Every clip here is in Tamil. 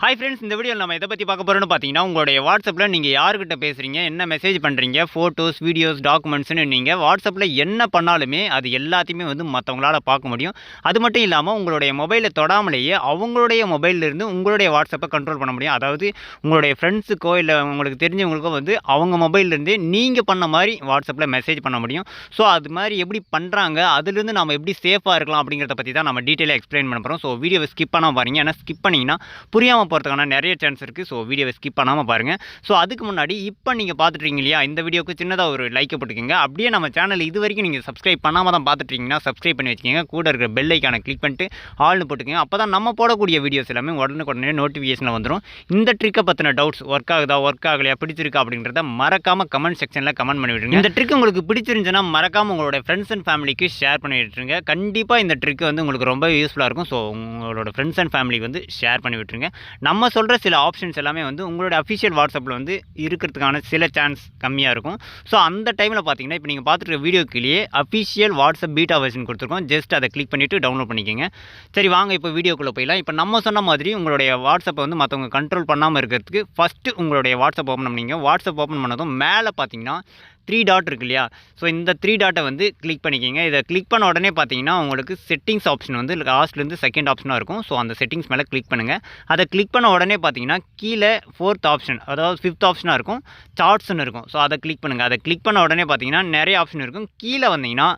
ஹாய் ஃப்ரெண்ட்ஸ், இந்த வீடியோவில் நம்ம எதை பற்றி பார்க்க போகிறோம்னு பார்த்தீங்கன்னா, உங்களுடைய வாட்ஸ்அப்பில் நீங்கள் யார்கிட்ட பேசுகிறீங்க, என்ன மெசேஜ் பண்ணுறீங்க, ஃபோட்டோஸ், வீடியோஸ், டாக்குமெண்ட்ஸ்னு நீங்கள் வாட்ஸ்அப்பில் என்ன பண்ணாலுமே அது எல்லாத்தையுமே வந்து மற்றவங்களால் பார்க்க முடியும். அது மட்டும் இல்லாமல் உங்களுடைய மொபைலை தொடாமலேயே அவங்களுடைய மொபைலிருந்து உங்களுடைய வாட்ஸ்அப்பை கண்ட்ரோல் பண்ண முடியும். அதாவது உங்களுடைய ஃப்ரெண்ட்ஸுக்கோ இல்லை உங்களுக்கு தெரிஞ்சவங்களுக்கோ வந்து அவங்க மொபைல்லேருந்தே நீங்கள் பண்ண மாதிரி வாட்ஸ்அப்பில் மெசேஜ் பண்ண முடியும். ஸோ அது மாதிரி எப்படி பண்ணுறாங்க, அதுலேருந்து நம்ம எப்படி சேஃபாக இருக்கலாம் அப்படிங்கிறத பற்றி தான் நம்ம டீட்டெயிலாக எக்ஸ்பிளைன் பண்ண போகிறோம். ஸோ வீடியோவை ஸ்கிப் பண்ணாமல் பாருங்கள். ஏன்னா ஸ்கிப் பண்ணிங்கன்னா புரியாமல் போகிறதுக்கான நிறைய சான்ஸ் இருக்குது. ஸோ வீடியோவை ஸ்கிப் பண்ணாமல் பாருங்கள். ஸோ அதுக்கு முன்னாடி இப்போ நீங்கள் பார்த்துட்ருக்கீங்க இல்லையா, இந்த வீடியோக்கு சின்னதாக ஒரு லைக்கை போட்டுக்கோங்க. அப்படியே நம்ம சேனல் இது வரைக்கும் நீங்கள் சப்ஸ்கிரைப் பண்ணாமல் தான் பார்த்துட்ருக்கீங்கன்னா சப்ஸ்கிரைப் பண்ணி வச்சுக்கோங்க. கூட இருக்கிற பெல் ஐக்கானை கிளிக் பண்ணிட்டு ஆல்னு போட்டுக்கோங்க. அப்போ தான் நம்ம போடக்கூடிய வீடியோஸ் எல்லாமே உடனே நோட்டிஃபிகேஷனில் வந்துடும். இந்த ட்ரிக்கை பற்றின டவுட்ஸ், ஒர்க் ஆகுதா, ஒர்க் ஆகலையா, பிடிச்சிருக்கா அப்படிங்கிறத மறக்காமல் கமெண்ட் செக்ஷனில் கமெண்ட் பண்ணி விட்டுருங்க. இந்த ட்ரிக் உங்களுக்கு பிடிச்சிருந்துச்சுன்னா மறக்காமல் உங்களோட ஃப்ரெண்ட்ஸ் அண்ட் ஃபேமிலிக்கு ஷேர் பண்ணி விட்டுருங்க. கண்டிப்பாக இந்த ட்ரிக் வந்து உங்களுக்கு ரொம்ப யூஸ்ஃபுல்லாக இருக்கும். ஸோ உங்களோட ஃப்ரெண்ட்ஸ் அண்ட் ஃபேமிலிக்கு வந்து ஷேர் பண்ணி விட்டுருங்க. நம்ம சொல்கிற சில ஆப்ஷன்ஸ் எல்லாமே வந்து உங்களோட அஃபிஷியல் வாட்ஸ்அப்பில் வந்து இருக்கிறதுக்கான சில சான்ஸ் கம்மியாக இருக்கும். ஸோ அந்த டைமில் பார்த்தீங்கன்னா, இப்போ நீங்கள் பார்த்துருக்க வீடியோக்குள்ளேயே அஃபிஷியல் வாட்ஸ்அப் பீட்டா வெர்ஷன் கொடுத்துருக்கோம். ஜஸ்ட் அதை கிளிக் பண்ணிவிட்டு டவுன்லோட் பண்ணிக்கோங்க. சரி, வாங்க இப்போ வீடியோக்குள்ளே போயிடலாம். இப்போ நம்ம சொன்ன மாதிரி உங்களுடைய வாட்ஸ்அப்பை வந்து மற்றவங்க கண்ட்ரோல் பண்ணாமல் இருக்கிறதுக்கு ஃபஸ்ட்டு உங்களுடைய வாட்ஸ்அப் ஓப்பன் பண்ணிங்க. வாட்ஸ்அப் ஓப்பன் பண்ணதும் மேலே பார்த்தீங்கன்னா 3 டாட் இருக்கு இல்லையா, ஸோ இந்த 3 டாட்டை வந்து கிளிக் பண்ணிக்கிங்க. இதை கிளிக் பண்ண உடனே பார்த்தீங்கன்னா உங்களுக்கு செட்டிங்ஸ் ஆப்ஷன் வந்து லாஸ்ட்லேருந்து செகண்ட் ஆப்ஷனாக இருக்கும். ஸோ அந்த செட்டிங்ஸ் மேலே கிளிக் பண்ணுங்கள். அதை கிளிக் பண்ண உடனே பார்த்தீங்கன்னா கீழே 4th ஆப்ஷன், அதாவது 5th ஆப்ஷனாக இருக்கும், சார்ட்ஸ்னு இருக்கும். ஸோ அதை கிளிக் பண்ணுங்கள். அதை கிளிக் பண்ண உடனே பார்த்தீங்கன்னா நிறைய ஆப்ஷன் இருக்கும். கீழே வந்தீங்கன்னா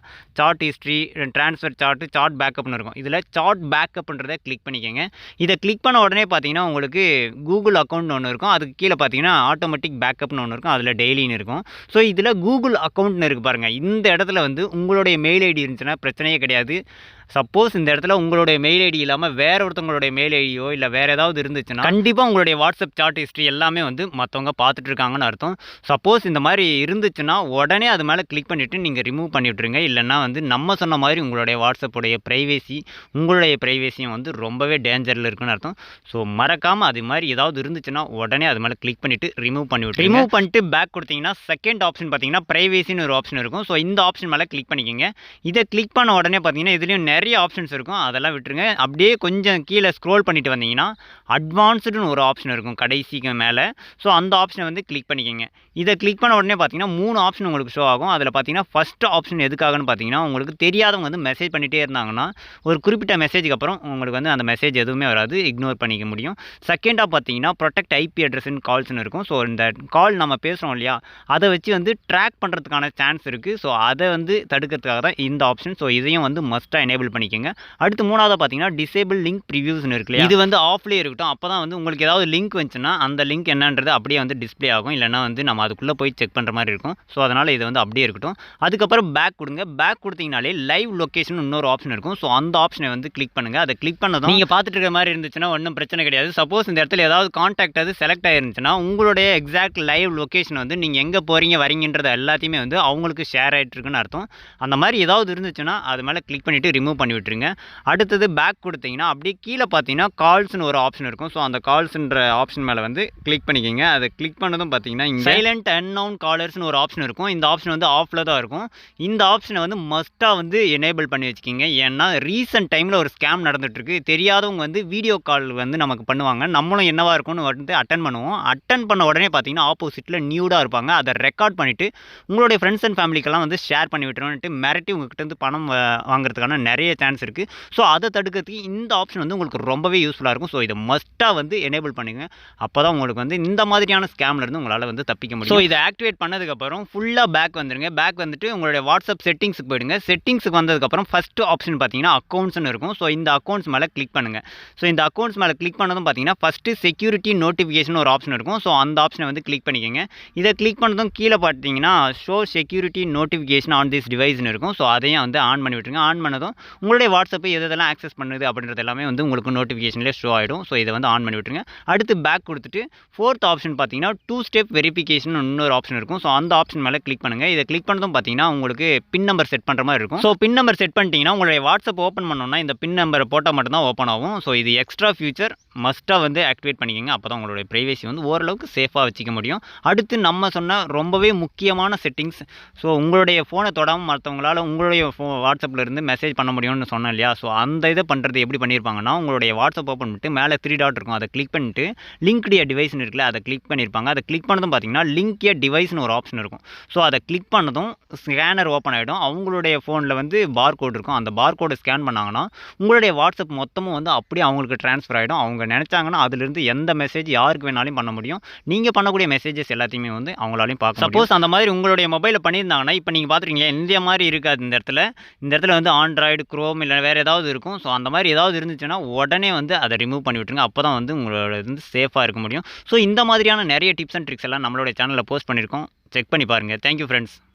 chart history, transfer chart, chart பேக்கப்னு இருக்கும். இதில் சார்ட் பேக்கப்ன்றதை கிளிக் பண்ணிக்கோங்க. இதை கிளிக் பண்ண உடனே பார்த்தீங்கன்னா உங்களுக்கு கூகுள் அக்கௌண்ட் ஒன்று இருக்கும். அதுக்கு கீழே பார்த்தீங்கன்னா ஆட்டோமேட்டிக் பேக்கப்னு ஒன்று இருக்கும். அதில் டெய்லின்னு இருக்கும். ஸோ இதில் கூகுள் அக்கௌண்ட்னு இருக்குது பாருங்கள். இந்த இடத்துல வந்து உங்களுடைய மெயில் ஐடி இருந்துச்சுன்னா பிரச்சனையே கிடையாது. சப்போஸ் இந்த இடத்துல உங்களுடைய மெயில் ஐடி இல்லாமல் வேற ஒருத்தவங்களுடைய மெயில் ஐடியோ இல்லை வேறு ஏதாவது இருந்துச்சுன்னா கண்டிப்பாக உங்களுடைய வாட்ஸ்அப் சார்ட் ஹிஸ்ட்ரி எல்லாமே வந்து மற்றவங்க பார்த்துட்டு இருக்காங்கன்னு அர்த்தம். சப்போஸ் இந்த மாதிரி இருந்துச்சுன்னா உடனே அது மேலே கிளிக் பண்ணிவிட்டு நீங்கள் ரிமூவ் பண்ணி விட்ருங்க. இல்லைன்னா வந்து நம்ம சொன்ன மாதிரி உங்களுடைய வாட்ஸ்அப்புடைய ப்ரைவேசி, உங்களுடைய ப்ரைவேசியும் வந்து ரொம்பவே டேஞ்சரில் இருக்குன்னு அர்த்தம். ஸோ மறக்காமல் அது மாதிரி ஏதாவது இருந்துச்சுன்னா உடனே அது மேலே கிளிக் பண்ணிவிட்டு ரிமூவ் பண்ணி விட்டு ரிமூவ் பண்ணிட்டு பேக் கொடுத்தீங்கன்னா செகண்ட் ஆப்ஷன் பார்த்தீங்கன்னா ப்ரைவேசின்னு ஒரு ஆப்ஷன் இருக்கும். ஸோ இந்த ஆப்ஷன் மேலே கிளிக் பண்ணிக்கோங்க. இதை கிளிக் பண்ண உடனே பார்த்தீங்கன்னா இதுலேயும் நிறைய ஆப்ஷன்ஸ் இருக்கும். அதெல்லாம் விட்டுருங்க. அப்படியே கொஞ்சம் கீழே ஸ்க்ரோல் பண்ணிட்டு வந்தீங்கன்னா அட்வான்ஸ்டுன்னு ஒரு ஆப்ஷன் இருக்கும் கடைசிக்கு மேலே. ஸோ அந்த ஆப்ஷனை வந்து கிளிக் பண்ணிக்கோங்க. இதை கிளிக் பண்ண உடனே பார்த்தீங்கன்னா 3 ஆப்ஷன் உங்களுக்கு ஷோ ஆகும். அதில் பார்த்தீங்கன்னா ஃபஸ்ட் ஆப்ஷன் எதுக்காகன்னு பார்த்தீங்கன்னா, உங்களுக்கு தெரியாதவங்க வந்து மெசேஜ் பண்ணிகிட்டே இருந்தாங்கன்னா ஒரு குறிப்பிட்ட மெசேஜுக்கு அப்புறம் உங்களுக்கு வந்து அந்த மெசேஜ் எதுவுமே வராது, இக்னோர் பண்ணிக்க முடியும். செகண்டாக பார்த்தீங்கன்னா ப்ரொடெக்ட் ஐபி அட்ரஸ்ன்னு கால்ஸ்னு இருக்கும். ஸோ இந்த கால் நம்ம பேசுகிறோம் இல்லையா, அதை வச்சு வந்து ட்ராக் பண்ணுறதுக்கான சான்ஸ் இருக்குது. ஸோ அதை வந்து தடுக்கிறதுக்காக தான் இந்த ஆப்ஷன். ஸோ இதையும் வந்து மஸ்ட்டாக எனேபிள் பண்ணிக்கோங்க. அடுத்து மூணாவது பார்த்தீங்கன்னா டிசேபிள் லிங்க் ப்ரிவியூஸ்னு இருக்கு இல்லையா, இது வந்து ஆஃப்லேயே இருக்கட்டும். அப்போ தான் வந்து உங்களுக்கு ஏதாவது லிங்க் வந்துச்சுன்னா அந்த லிங்க் என்னன்றது அப்படியே வந்து டிஸ்பிளே ஆகும். இல்லைனா வந்து நம்ம அதுக்குள்ளே போய் செக் பண்ணுற மாதிரி இருக்கும். ஸோ அதனால் இது வந்து அப்படியே இருக்கட்டும். அதுக்கப்புறம் பேக் கொடுங்க. பேக் கொடுத்தீங்கனாலே லைவ் லொக்கேஷன் இன்னொரு ஆப்ஷன் இருக்கும். ஸோ அந்த ஆப்ஷனை வந்து கிளிக் பண்ணுங்கள். அதை கிளிக் பண்ணதும் நீங்கள் பார்த்துட்டு இருக்கிற மாதிரி இருந்துச்சுன்னா ஒன்றும் பிரச்சனை கிடையாது. சப்போஸ் இந்த இடத்துல ஏதாவது கான்டாக்ட் அது செலக்ட் ஆயிருந்துச்சுன்னா உங்களுடைய எக்ஸாக்ட் லைவ் லொக்கேஷன் வந்து நீங்கள் எங்கே போகிறீங்க வரீங்கன்றத எல்லாத்தையுமே வந்து அவங்களுக்கு ஷேர் ஆகிட்டு இருக்குன்னு அர்த்தம். அந்த மாதிரி ஏதாவது இருந்துச்சுன்னா அது மேலே கிளிக் பண்ணிவிட்டு ரிமூவ் பண்ணி விட்டுருங்க. அடுத்தது பேக் கொடுத்தீங்கன்னா அப்படியே கீழே பார்த்தீங்கன்னா கால்ஸ்னு ஒரு ஆப்ஷன் இருக்கும். ஸோ அந்த கால்ஸ்ன்ற ஆப்ஷன் மேலே வந்து கிளிக் பண்ணிக்கோங்க. அதை கிளிக் பண்ணதும் பார்த்தீங்கன்னா இங்கே சைலண்ட் அன்னவுன் காலர்ஸ்னு ஒரு ஆப்ஷன் இருக்கும். இந்த ஆப்ஷன் வந்து ஆஃபில் தான் இருக்கும். இந்த ஆப்ஷனை வந்து மஸ்ட்டாக வந்து எனேபிள் பண்ணி வச்சுக்கிங்க. ஏன்னா ரீசெண்ட் டைமில் ஒரு ஸ்கேம் நடந்துகிட்ருக்கு. தெரியாதவங்க வந்து வீடியோ கால் வந்து நமக்கு பண்ணுவாங்க. நம்மளும் என்னவா இருக்கும்னு வந்து அட்டன் பண்ணுவோம். அட்டன் பண்ண உடனே பார்த்தீங்கன்னா ஆப்போசிட்டில் நியூடாக இருப்பாங்க. அதை ரெக்கார்ட் பண்ணிவிட்டு உங்களுடைய ஃப்ரெண்ட்ஸ் அண்ட் ஃபேமிலிக்கெல்லாம் வந்து ஷேர் பண்ணி விட்டுருவோன்ட்டு மிரட்டி உங்ககிட்ட வந்து பணம் வாங்குறதுக்கான நிறைய சான்ஸ் இருக்குது. ஸோ அதை தடுக்கிறதுக்கு இந்த ஆப்ஷன் வந்து உங்களுக்கு ரொம்பவே யூஸ்ஃபுல்லாக இருக்கும். ஸோ இதை மஸ்ட்டாக வந்து எனேபிள் பண்ணுங்கள். அப்போ தான் உங்களுக்கு வந்து இந்த மாதிரியான ஸ்கேம்லேருந்து உங்களால் வந்து தப்பிக்க முடியும். ஸோ இதை ஆக்டிவேட் பண்ணதுக்கப்புறம் ஃபுல்லாக பேக் வந்துடுங்க. பேக் வந்துட்டு உங்களுடைய வாட்ஸ்அப் செட்டிங்ஸுக்கு போயிடுங்க. செட்டிங்ஸுக்கு வந்ததுக்கப்புறம் ஃபஸ்ட்டு ஆப்ஷன் பார்த்தீங்கன்னா அக்கௌண்ட்ஸ்னு இருக்கும். ஸோ இந்த அக்கௌண்ட்ஸ் மேலே கிளிக் பண்ணுங்கள். ஸோ இந்த அக்கௌண்ட்ஸ் மேலே கிளிக் பண்ணதும் பார்த்தீங்கன்னா ஃபஸ்ட்டு செக்யூரிட்டி நோட்டிஃபிகேஷன் ஒரு ஆப்ஷன் இருக்கும். ஸோ அந்த ஆப்ஷனை வந்து கிளிக் பண்ணிக்கோங்க. இதை கிளிக் பண்ணதும் கீழே பார்த்தீங்கன்னா show security notification on this டிவைஸ்னு இருக்கும். ஸோ அதையும் வந்து ஆன் பண்ணி விட்டுருங்க. ஆன் பண்ணதும் உங்களுடைய வாட்ஸ்அப்பை எதெல்லாம் ஆக்சஸ் பண்ணுது அப்படின்றது எல்லாமே வந்து உங்களுக்கு நோட்டிஃபிகேஷன்லேயே ஷோ ஆகிடும். ஸோ இதை வந்து ஆன் பண்ணி விட்டுருங்க. அடுத்து பேக் கொடுத்துட்டு 4th ஆப்ஷன் பார்த்தீங்கன்னா 2 ஸ்டெப் வெரிஃபிகேஷன் இன்னொரு ஆப்ஷன் இருக்கும். ஸோ அந்த ஆப்ஷன் மேலே கிளிக் பண்ணுங்கள். இதை கிளிக் பண்ணதும் பார்த்தீங்கன்னா உங்களுக்கு பின் நம்பர் செட் பண்ணுற மாதிரி இருக்கும். ஸோ பின் நம்பர் செட் பண்ணிட்டீங்கன்னா உங்களுடைய வாட்ஸ்அப் ஓப்பன் பண்ணோன்னா இந்த பின் நம்பரை போட்டால் மட்டும்தான் ஓப்பன் ஆகும். ஸோ இது எக்ஸ்ட்ரா ஃபியூச்சர் மஸ்ட்டாக வந்து ஆக்டிவேட் பண்ணிக்கோங்க. அப்போ தான் உங்களுடைய ப்ரைவேசி வந்து ஓரளவுக்கு சேஃபாக வச்சுக்க முடியும். அடுத்து நம்ம சொன்ன ரொம்பவே முக்கியமான செட்டிங்ஸ். ஸோ உங்களுடைய ஃபோனை தொடாமல் மற்றவங்களால் உங்களுடைய வாட்ஸ்அப்பில் இருந்து மெசேஜ் பண்ண முடியும் முடியும்னு சொன்னேன் இல்லையா? ஸோ அந்த இதை பண்ணுறது எப்படி பண்ணியிருப்பாங்கன்னா, உங்களுடைய வாட்ஸ்அப் ஓப்பன் பண்ணிட்டு மேலே 3 டாட் இருக்கும். அதை கிளிக் பண்ணிட்டு லிங்க்டு எ டிவைஸ்னு இருக்குல்ல, அதை கிளிக் பண்ணியிருப்பாங்க. அதை கிளிக் பண்ணதும் பார்த்தீங்கன்னா, லிங்க் எ டிவைஸ்னு ஒரு ஆப்ஷன் இருக்கும். ஸோ அதை கிளிக் பண்ணதும் ஸ்கேனர் ஓப்பன் ஆகிடும். அவங்களுடைய ஃபோனில் வந்து பார்கோட் இருக்கும். அந்த பார்கோடை ஸ்கேன் பண்ணாங்கன்னா, உங்களுடைய வாட்ஸ்அப் மொத்தமும் வந்து அப்படியே அவங்களுக்கு ட்ரான்ஸ்ஃபர் ஆகிடும். அவங்க நினச்சாங்கன்னா அதிலிருந்து எந்த மெசேஜ் யாருக்கு வேணாலும் பண்ண முடியும். நீங்கள் பண்ணக்கூடிய மெசேஜஸ் எல்லாத்தையுமே வந்து அவங்களாலையும் பார்க்க முடியும். சப்போஸ் அந்த மாதிரி உங்களுடைய மொபைலில் பண்ணியிருந்தாங்கன்னா, இப்போ நீங்கள் பார்த்துருக்கீங்க இந்த மாதிரி இருக்காது இந்த இடத்துல. இந்த இடத்துல வந்து ஆண்ட்ராய்டு, குரோம் இல்லை வேறு ஏதாவது இருக்கும். ஸோ அந்த மாதிரி ஏதாவது இருந்துச்சுன்னா உடனே வந்து அதை ரிமூவ் பண்ணி விட்டுருங்க. அப்போ தான் வந்து உங்களோட வந்து சேஃபாக இருக்க முடியும். ஸோ இந்த மாதிரியான நிறைய டிப்ஸ் அண்ட் ட்ரிக்ஸ் எல்லாம் நம்மளுடைய சேனலில் போஸ்ட் பண்ணியிருக்கோம். செக் பண்ணி பாருங்கள். Thank you friends.